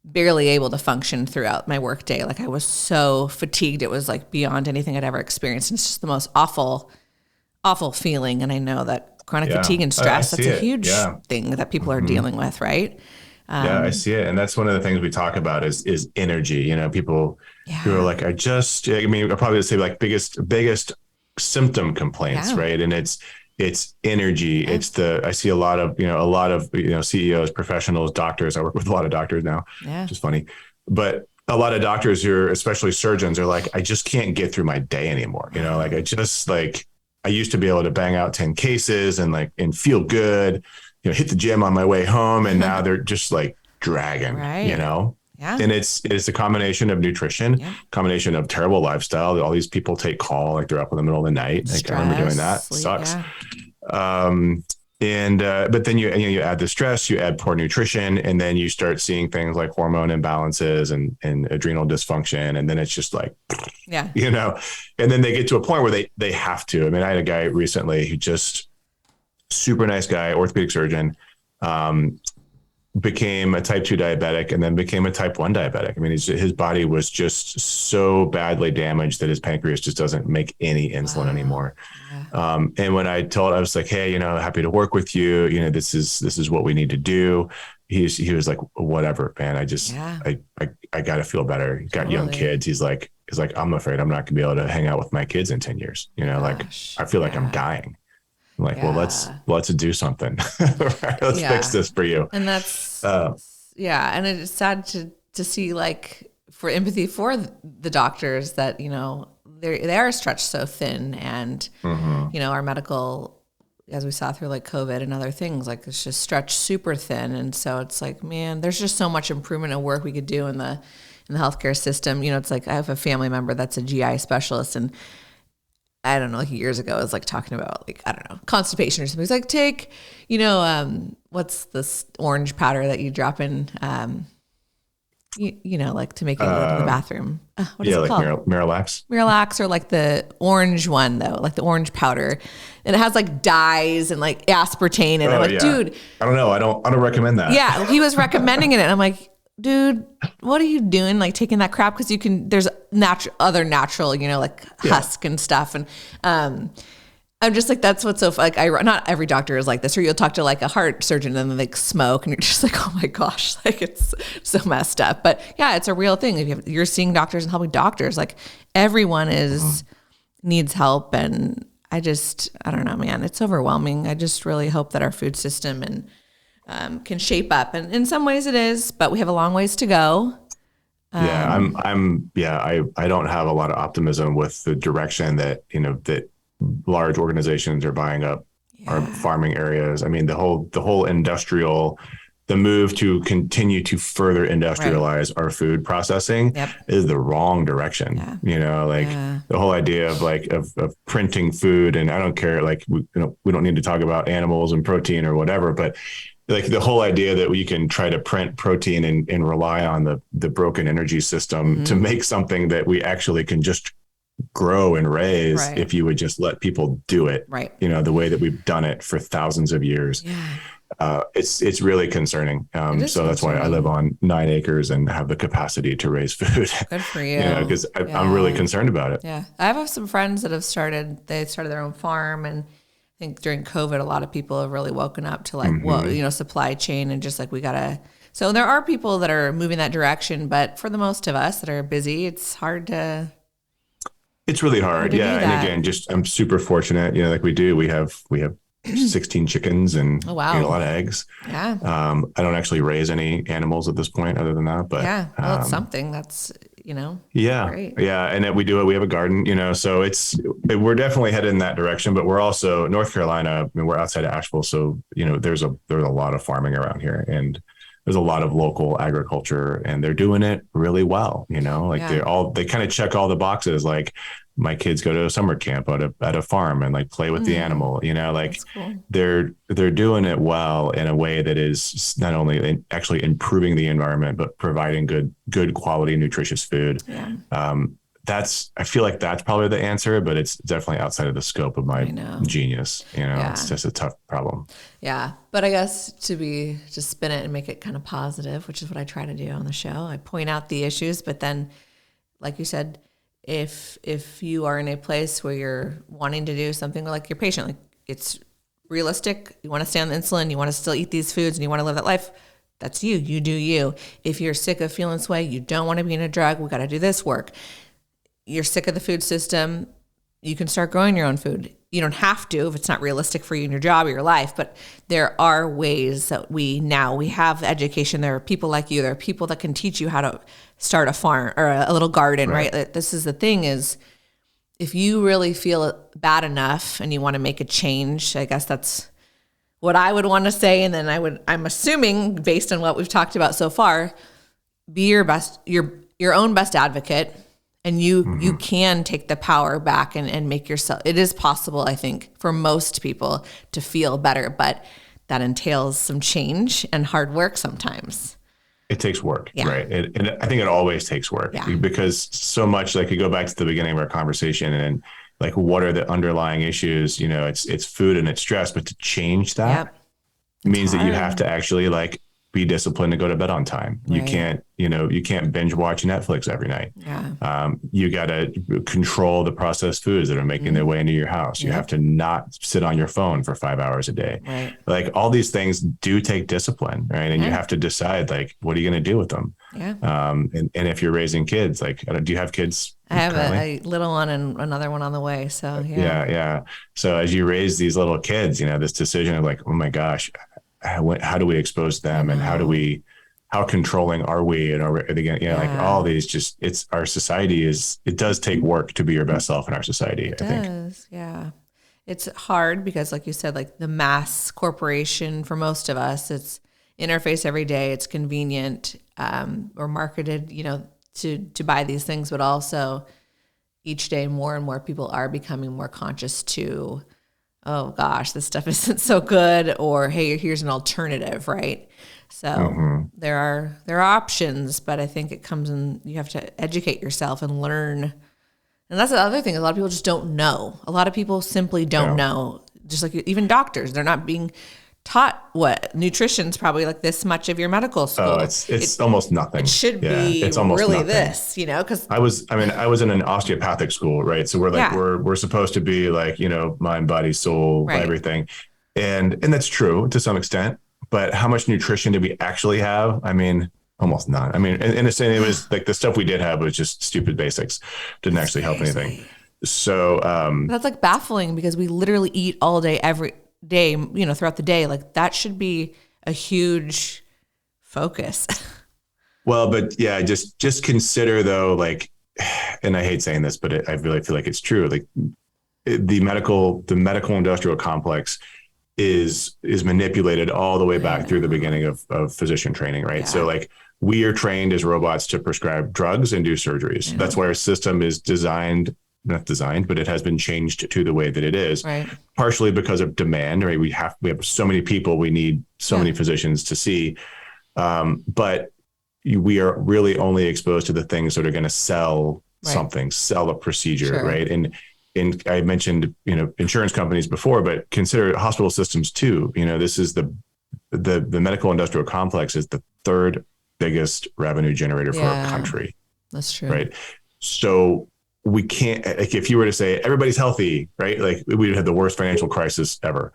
Speaker 1: barely able to function throughout my work day. Like I was so fatigued. It was like beyond anything I'd ever experienced. And it's just the most awful, awful feeling. And I know that chronic fatigue and stress, that's a huge thing that people are dealing with. Right.
Speaker 2: I see it. And that's one of the things we talk about is energy. People who are like, I'll probably say like biggest symptom complaints, right? And it's energy. I see a lot of CEOs, professionals, doctors. I work with a lot of doctors now, which is funny, but a lot of doctors who are, especially surgeons, are like, I just can't get through my day anymore. I used to be able to bang out 10 cases and feel good, hit the gym on my way home. And now they're just like dragging, Yeah. And it's a combination of nutrition, combination of terrible lifestyle. All these people take call, like they're up in the middle of the night. Like I remember doing that. Sucks. But then you add the stress, you add poor nutrition, and then you start seeing things like hormone imbalances and adrenal dysfunction. And then it's just like,
Speaker 1: yeah,
Speaker 2: and then they get to a point where they have to. I mean, I had a guy recently who just super nice guy, orthopedic surgeon, became a type 2 diabetic and then became a type 1 diabetic. I mean, his body was just so badly damaged that his pancreas just doesn't make any insulin anymore. Yeah. And when I was like, hey, happy to work with you. This is what we need to do. He was like, whatever, man. I got to feel better. He's got young kids. He's like, I'm afraid I'm not gonna be able to hang out with my kids in 10 years. Like I feel like I'm dying. I'm like, well, let's do something. Let's fix this for you.
Speaker 1: And that's, and it's sad to see, like, for empathy for the doctors that, they are stretched so thin and, our medical, as we saw through like COVID and other things, like it's just stretched super thin. And so it's like, man, there's just so much improvement and work we could do in the healthcare system. It's like, I have a family member that's a GI specialist, and I don't know, like years ago, I was like talking about like, I don't know, constipation or something. He's like, take, what's this orange powder that you drop in, like to make it go to the bathroom. What is it called?
Speaker 2: Miralax.
Speaker 1: Miralax, or like the orange one though, like the orange powder. And it has like dyes and like aspartame. And I'm like, dude.
Speaker 2: I don't know. I don't recommend that.
Speaker 1: Yeah. He was recommending it. And I'm like, dude, what are you doing? Like taking that crap? Cause there's other natural, like husk and stuff. And, I'm just like, that's what's so like, not every doctor is like this, or you'll talk to like a heart surgeon and then they smoke and you're just like, oh my gosh, like it's so messed up. But yeah, it's a real thing. If you're seeing doctors and helping doctors, like everyone needs help. And I don't know, man, it's overwhelming. I just really hope that our food system can shape up, and in some ways it is, but we have a long ways to go.
Speaker 2: I don't have a lot of optimism with the direction that large organizations are buying up our farming areas. I mean, the whole industrial, the move to continue to further industrialize our food processing is the wrong direction. The whole idea of printing food, and I don't care, like, we don't need to talk about animals and protein or whatever, but like the whole idea that we can try to print protein and rely on the broken energy system to make something that we actually can just grow and raise if you would just let people do it, the way that we've done it for thousands of years. It's really concerning. So that's why I live on 9 acres and have the capacity to raise food.
Speaker 1: Good for you.
Speaker 2: Because I'm really concerned about it.
Speaker 1: Yeah. I have some friends that have started their own farm, and I think during COVID, a lot of people have really woken up to like, supply chain, and just like, so there are people that are moving that direction, but for the most of us that are busy, it's hard to.
Speaker 2: It's really hard. Yeah. And again, I'm super fortunate, like we have 16 chickens and a lot of eggs.
Speaker 1: Yeah.
Speaker 2: I don't actually raise any animals at this point other than that, but
Speaker 1: it's something that's, great.
Speaker 2: Yeah. And we have a garden, so we're definitely headed in that direction, but we're also North Carolina. I mean, we're outside of Asheville. So, there's a lot of farming around here, and there's a lot of local agriculture, and they're doing it really well. They kind of check all the boxes. Like, my kids go to a summer camp at a farm and like play with the animal, cool. They're doing it well in a way that is not only actually improving the environment, but providing good quality, nutritious food. Yeah. I feel like that's probably the answer, but it's definitely outside of the scope of my genius. It's just a tough problem.
Speaker 1: Yeah. But I guess to spin it and make it kind of positive, which is what I try to do on the show. I point out the issues, but then, like you said, if you are in a place where you're wanting to do something like your patient, like it's realistic, you want to stay on the insulin, you want to still eat these foods, and you want to live that life, that's you do you. If you're sick of feeling this way, you don't want to be in a drug, we got to do this work. You're sick of the food system, you can start growing your own food. You don't have to if it's not realistic for you in your job or your life, but there are ways that we have education. There are people like you. There are people that can teach you how to start a farm or a little garden, right? This is the thing is, if you really feel bad enough and you want to make a change, I guess that's what I would want to say. And then I'm assuming based on what we've talked about so far, be your own best advocate, And you can take the power back and make yourself, it is possible, I think, for most people to feel better, but that entails some change and hard work sometimes.
Speaker 2: It takes work, right? And I think it always takes work because so much, like you go back to the beginning of our conversation and like, what are the underlying issues? You know, it's food and it's stress, but to change that means that you have to actually like be disciplined to go to bed on time. Right. You can't binge watch Netflix every night. Yeah. You got to control the processed foods that are making their way into your house. You have to not sit on your phone for 5 hours a day. Right. Like all these things do take discipline, right? And you have to decide like, what are you going to do with them? Yeah. And if you're raising kids, like, do you have kids?
Speaker 1: I have a little one and another one on the way. So
Speaker 2: yeah. So as you raise these little kids, you know, this decision of like, oh my gosh, how do we expose them and how controlling are we? And like all these our society it does take work to be your best self in our society. I think.
Speaker 1: Yeah. It's hard because like you said, like the mass corporation for most of us, it's interface every day. It's convenient, or marketed, you know, to buy these things, but also each day more and more people are becoming more conscious to, oh gosh, this stuff isn't so good, or hey, here's an alternative, right? So there are options, but I think it comes in, you have to educate yourself and learn. And that's the other thing, a lot of people just don't know. A lot of people simply don't know. Just like even doctors, they're not being taught what nutrition's probably like this much of your medical school.
Speaker 2: Oh, it's almost nothing.
Speaker 1: It should be it's almost really nothing. This, you know, because
Speaker 2: I was in an osteopathic school, right? So we're like we're supposed to be like, you know, mind, body, soul, everything, and that's true to some extent. But how much nutrition did we actually have? I mean, almost none. I mean, in a sense, it was like the stuff we did have was just stupid basics. Didn't actually help anything. So
Speaker 1: that's like baffling because we literally eat all day every day, you know, throughout the day. Like that should be a huge focus.
Speaker 2: Well, but yeah, just consider though, like, and I hate saying this, but I really feel like it's true. Like the medical industrial complex is manipulated all the way back through the beginning of physician training, right? Yeah. So like we are trained as robots to prescribe drugs and do surgeries. Yeah. That's why our system is not designed, but it has been changed to the way that it is, partially because of demand, right? We have so many people, we need so many physicians to see. But we are really only exposed to the things that are going to sell something, sell a procedure, right? And I mentioned, you know, insurance companies before, but consider hospital systems too. You know, this is the medical industrial complex is the third biggest revenue generator for a country.
Speaker 1: That's true.
Speaker 2: Right. So we can't, like, if you were to say everybody's healthy, right? Like we would have the worst financial crisis ever.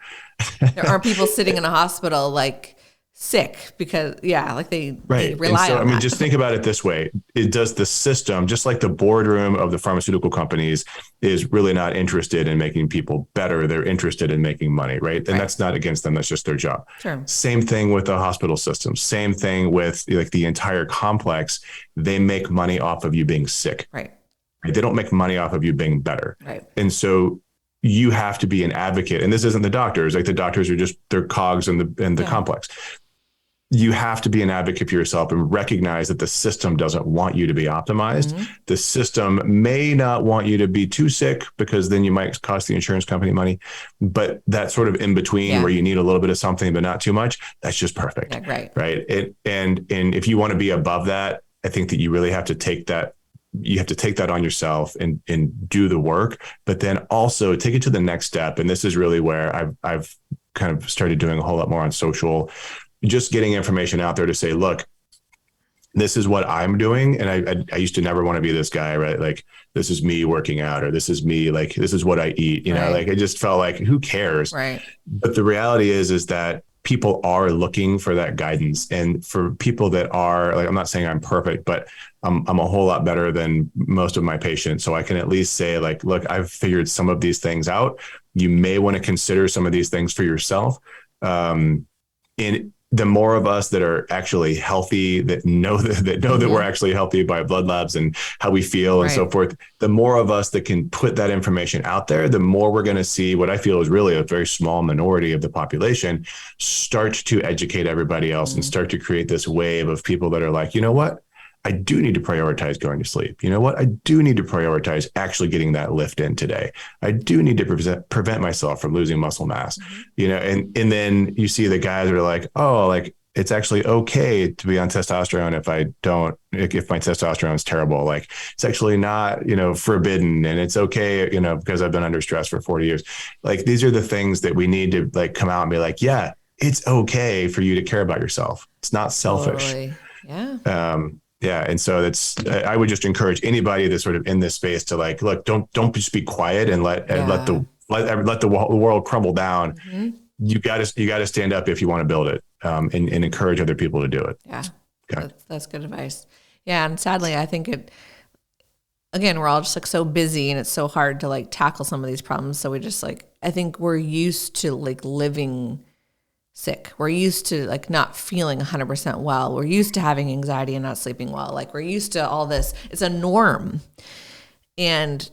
Speaker 1: There are people sitting in a hospital, like sick because they rely
Speaker 2: on
Speaker 1: that.
Speaker 2: I mean, just think about it this way. It does the system, just like the boardroom of the pharmaceutical companies is really not interested in making people better. They're interested in making money, right? And that's not against them. That's just their job. Sure. Same thing with the hospital system. Same thing with like the entire complex. They make money off of you being sick. Right. They don't make money off of you being better. Right. And so you have to be an advocate. And this isn't the doctors. Like the doctors are just, they're cogs in the complex. You have to be an advocate for yourself and recognize that the system doesn't want you to be optimized. Mm-hmm. The system may not want you to be too sick because then you might cost the insurance company money. But that sort of in between where you need a little bit of something, but not too much, that's just perfect. Yeah, right. And if you want to be above that, I think that you really have to take that. You have to take that on yourself and do the work, but then also take it to the next step. And this is really where I've kind of started doing a whole lot more on social, just getting information out there to say, look, this is what I'm doing. And I used to never want to be this guy, right? Like, this is me working out, or this is me, like, this is what I eat, you know, like, I just felt like, who cares? Right. But the reality is that people are looking for that guidance. And for people that are like, I'm not saying I'm perfect, but I'm a whole lot better than most of my patients. So I can at least say like, look, I've figured some of these things out. You may want to consider some of these things for yourself. And the more of us that are actually healthy, that know that we're actually healthy by blood labs and how we feel and so forth, the more of us that can put that information out there, the more we're going to see what I feel is really a very small minority of the population start to educate everybody else and start to create this wave of people that are like, you know what? I do need to prioritize going to sleep. You know what? I do need to prioritize actually getting that lift in today. I do need to prevent myself from losing muscle mass, and then you see the guys that are like, oh, like, it's actually okay to be on testosterone if my testosterone is terrible. Like, it's actually not, forbidden, and it's okay, because I've been under stress for 40 years. Like, these are the things that we need to like come out and be like, yeah, it's okay for you to care about yourself. It's not selfish.
Speaker 1: Totally. Yeah.
Speaker 2: Yeah. And so I would just encourage anybody that's sort of in this space to like, look, don't just be quiet and let the world crumble down. Mm-hmm. You got to stand up if you want to build it, and encourage other people to do it.
Speaker 1: Yeah. Okay. That's good advice. Yeah. And sadly, I think again, we're all just like so busy, and it's so hard to like tackle some of these problems. So we just like, I think we're used to like living sick. We're used to like not feeling 100% well. We're used to having anxiety and not sleeping well. Like, we're used to all this. It's a norm. And,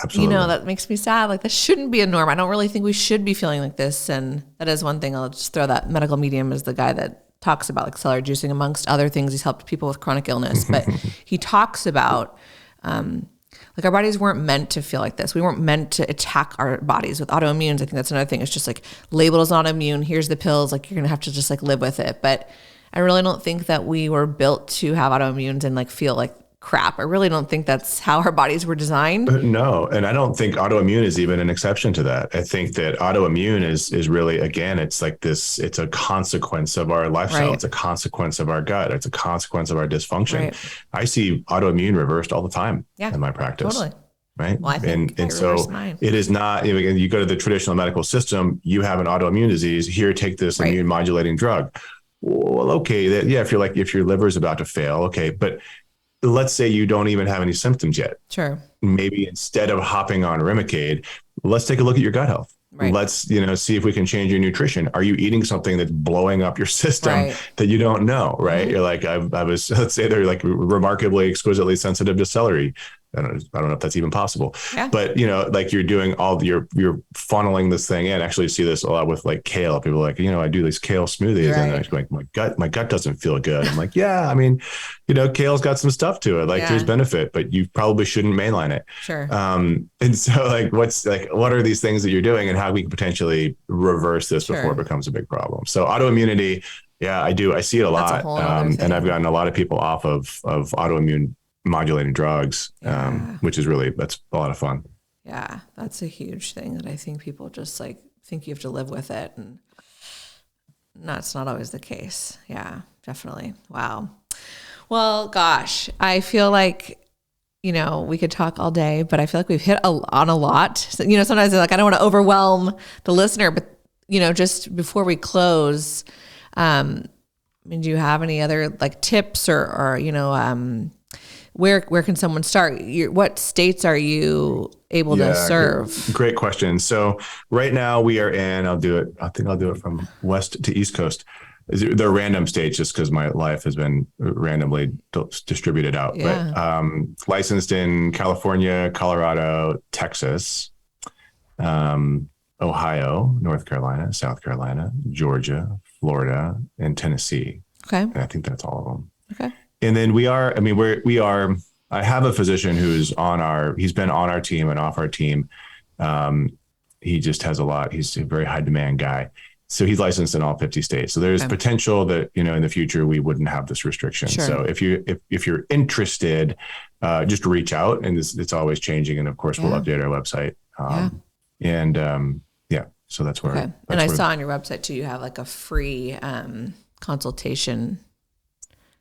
Speaker 2: absolutely,
Speaker 1: that makes me sad. Like, this shouldn't be a norm. I don't really think we should be feeling like this. And that is one thing. I'll just throw that medical medium as the guy that talks about like celery juicing, amongst other things. He's helped people with chronic illness, but he talks about, like, our bodies weren't meant to feel like this. We weren't meant to attack our bodies with autoimmunes. I think that's another thing. It's just like labeled as autoimmune. Here's the pills. Like, you're going to have to just like live with it. But I really don't think that we were built to have autoimmunes and like feel like crap. I really don't think that's how our bodies were designed.
Speaker 2: No. And I don't think autoimmune is even an exception to that. I think that autoimmune is really, again, it's like this, it's a consequence of our lifestyle. Right. It's a consequence of our gut. It's a consequence of our dysfunction. Right. I see autoimmune reversed all the time in my practice.
Speaker 1: Totally.
Speaker 2: Right.
Speaker 1: Well, I think
Speaker 2: and so mine. It is not, you go to the traditional medical system, you have an autoimmune disease, here, take this immune modulating drug. Well, okay. If your liver is about to fail, okay. But let's say you don't even have any symptoms yet.
Speaker 1: Sure.
Speaker 2: Maybe instead of hopping on Remicade, let's take a look at your gut health. Right. Let's, see if we can change your nutrition. Are you eating something that's blowing up your system that you don't know? Right. Mm-hmm. You're like, let's say they're like remarkably exquisitely sensitive to celery. I don't know if that's even possible, but like you're doing you're funneling this thing in. Actually, see this a lot with like kale. People are like, I do these kale smoothies, and I'm like, my gut doesn't feel good. I'm like, yeah, I mean, kale's got some stuff to it. Like, there's benefit, but you probably shouldn't mainline it.
Speaker 1: Sure.
Speaker 2: And so like, what are these things that you're doing, and how we can potentially reverse this before it becomes a big problem? So autoimmunity, I do. I see it a lot, and I've gotten a lot of people off of autoimmune modulating drugs, which is that's a lot of fun.
Speaker 1: Yeah, that's a huge thing that I think people just like think you have to live with it, and that's not always the case. Yeah, definitely. Wow. Well, gosh, I feel like, we could talk all day, but I feel like we've hit on a lot. So, sometimes like, I don't want to overwhelm the listener, but, just before we close, do you have any other like tips or where can someone start? What states are you able to serve?
Speaker 2: Great question. So right now we are in, I think I'll do it from west to east coast. They're random states just because my life has been randomly distributed out. Yeah. But licensed in California, Texas, Ohio, North Carolina, South Carolina, Georgia, Florida, and Tennessee.
Speaker 1: Okay.
Speaker 2: And I think that's all of them.
Speaker 1: Okay.
Speaker 2: And then I have a physician he's been on our team and off our team. He just has he's a very high demand guy. So he's licensed in all 50 states. So there's potential that, in the future we wouldn't have this restriction. Sure. So if you're interested, just reach out, and it's always changing. And of course we'll update our website. So that's where.
Speaker 1: Okay. And I saw on your website too, you have like a free consultation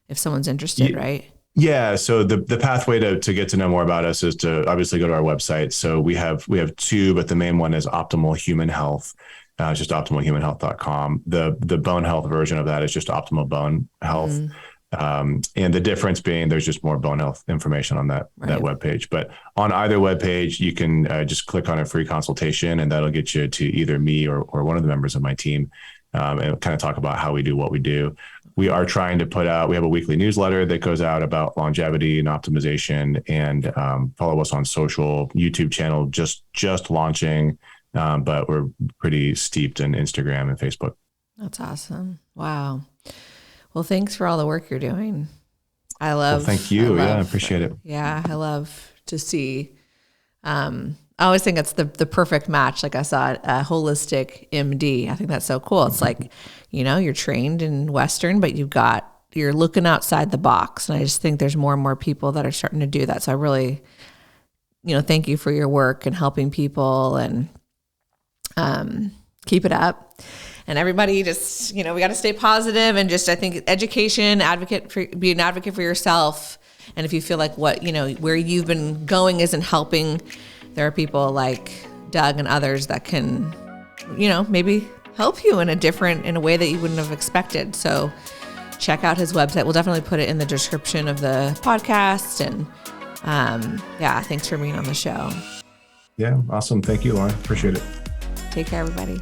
Speaker 1: if someone's interested, right?
Speaker 2: Yeah. So the pathway to get to know more about us is to obviously go to our website. So we have two, but the main one is Optimal Human Health. It's just optimalhumanhealth.com. The bone health version of that is just Optimal Bone Health. Mm-hmm. And the difference being there's just more bone health information on that webpage. But on either webpage, you can just click on a free consultation, and that'll get you to either me or one of the members of my team, and kind of talk about how we do what we do. We are trying to we have a weekly newsletter that goes out about longevity and optimization, and follow us on social. YouTube channel just launching, but we're pretty steeped in Instagram and Facebook.
Speaker 1: That's awesome. Wow. Well, thanks for all the work you're doing. I love.
Speaker 2: Well, thank you. I appreciate it.
Speaker 1: Yeah, I love to see. I always think it's the perfect match. Like I saw a holistic MD. I think that's so cool. It's like, you're trained in Western, but you're looking outside the box. And I just think there's more and more people that are starting to do that. So I really, thank you for your work and helping people, and keep it up. And everybody just, we got to stay positive, and just, I think education, be an advocate for yourself. And if you feel like where you've been going isn't helping, there are people like Doug and others that can, maybe help you in a way that you wouldn't have expected. So check out his website. We'll definitely put it in the description of the podcast. And thanks for being on the show.
Speaker 2: Yeah, awesome. Thank you, Lauren. Appreciate it.
Speaker 1: Take care, everybody.